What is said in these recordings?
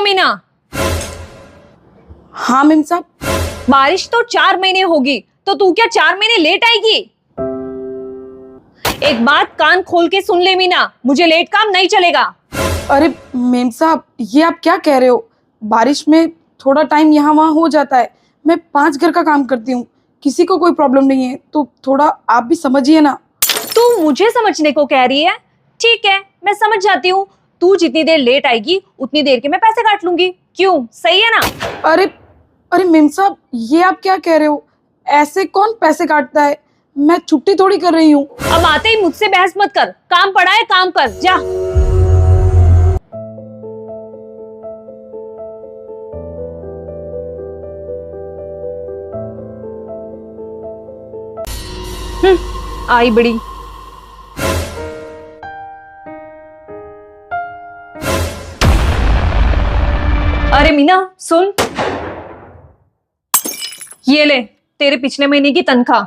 मीना। हाँ मेम साहब। बारिश तो 4 महीने होगी, तो तू क्या 4 महीने लेट आएगी? एक बात कान खोल के सुन ले मीना, मुझे लेट काम नहीं चलेगा। अरे मेम साहब, ये आप क्या कह रहे हो? बारिश में थोड़ा टाइम यहाँ वहाँ हो जाता है। मैं 5 घर का काम करती हूँ, किसी को कोई प्रॉब्लम नहीं है, तो थोड़ा आप भी समझिए ना। तू मुझे समझने को कह रही है? ठीक है, मैं समझ जाती हूँ। तू जितनी देर लेट आएगी उतनी देर के मैं पैसे काट लूंगी। क्यों, सही है ना? अरे अरे मेम साहब, ये आप क्या कह रहे हो? ऐसे कौन पैसे काटता है? मैं छुट्टी थोड़ी कर रही हूँ। अब आते ही मुझसे बहस मत कर। काम पड़ा है, काम कर जा। आई बड़ी। अरे मीना सुन, ये ले तेरे पिछले महीने की तनख्वाह।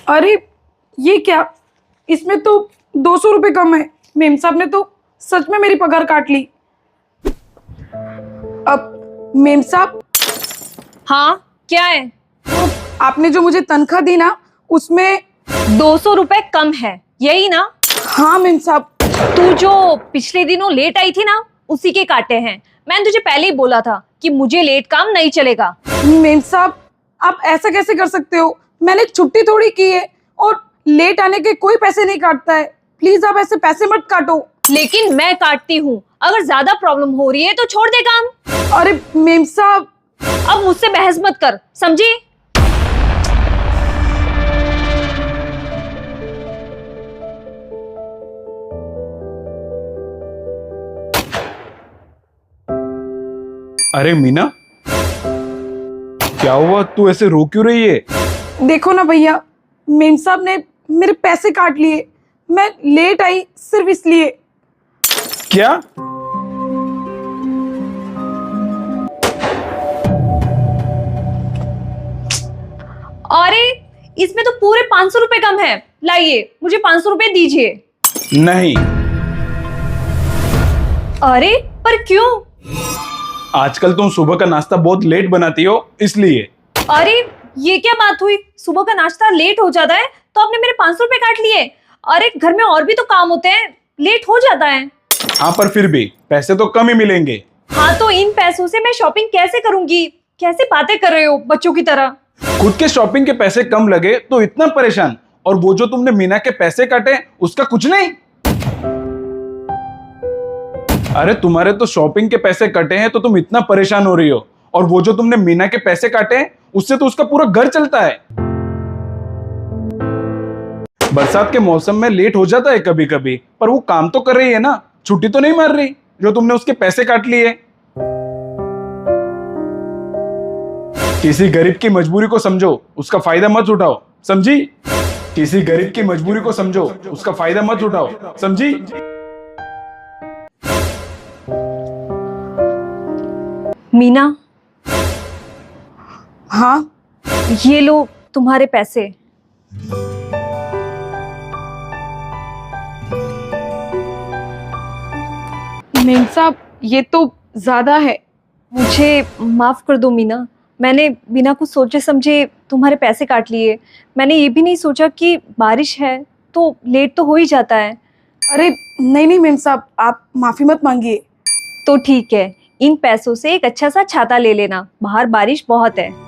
अरे ये क्या? इसमें तो 200 रुपये कम है। मेम साहब ने तो सच में मेरी पगार काट ली। अब मेम साहब, हाँ क्या है? आपने जो मुझे तनख्वाह दी ना, उसमें 200 रुपए कम है, यही ना? हाँ मेम साहब। तू जो पिछले दिनों लेट आई थी ना, उसी के काटे हैं। मैंने तुझे पहले ही बोला था कि मुझे लेट काम नहीं चलेगा। मेम साहब, आप ऐसा कैसे कर सकते हो? मैंने छुट्टी थोड़ी की है, और लेट आने के कोई पैसे नहीं काटता है। प्लीज आप ऐसे पैसे मत काटो। लेकिन मैं काटती हूँ। अगर ज्यादा प्रॉब्लम हो रही है तो छोड़ दे काम। अरे मेम साहब, अब मुझसे बहस मत कर, समझी? अरे मीना, क्या हुआ? तू ऐसे रो क्यों रही है? देखो ना भैया, मेम साहब ने मेरे पैसे काट लिए। मैं लेट आई सिर्फ इसलिए। क्या? अरे इसमें तो पूरे 500 रुपए कम है। लाइए, मुझे 500 रुपए दीजिए। नहीं। अरे पर क्यों? आजकल तुम सुबह का नाश्ता बहुत लेट बनाती हो, इसलिए। अरे ये क्या बात हुई? सुबह का नाश्ता लेट हो जाता है तो आपने मेरे 500 रुपए काट लिए? अरे घर में और भी तो काम होते हैं, लेट हो जाता है। हाँ, पर फिर भी पैसे तो कम ही मिलेंगे। हाँ तो इन पैसों से मैं शॉपिंग कैसे करूंगी? कैसे बातें कर रहे हो बच्चों की तरह? खुद के शॉपिंग के पैसे कम लगे तो इतना परेशान, और वो जो तुमने मीना के पैसे काटे उसका कुछ नहीं। अरे तुम्हारे तो शॉपिंग के पैसे कटे हैं तो तुम इतना परेशान हो रही हो, और वो जो तुमने मीना के पैसे काटे उससे तो उसका पूरा घर चलता है। बरसात के मौसम में लेट हो जाता है कभी कभी, पर वो काम तो कर रही है ना, छुट्टी तो नहीं मार रही जो तुमने उसके पैसे काट लिए। किसी गरीब की मजबूरी को समझो, उसका फायदा मत उठाओ, समझी? किसी गरीब की मजबूरी को समझो, उसका फायदा मत उठाओ, समझी? मीना, हाँ ये लो तुम्हारे पैसे। मेम साहब, ये तो ज्यादा है। मुझे माफ कर दो मीना, मैंने बिना कुछ सोचे समझे तुम्हारे पैसे काट लिए। मैंने ये भी नहीं सोचा कि बारिश है तो लेट तो हो ही जाता है। अरे नहीं नहीं मेम साहब, आप माफी मत मांगिए। तो ठीक है, इन पैसों से एक अच्छा सा छाता ले लेना, बाहर बारिश बहुत है।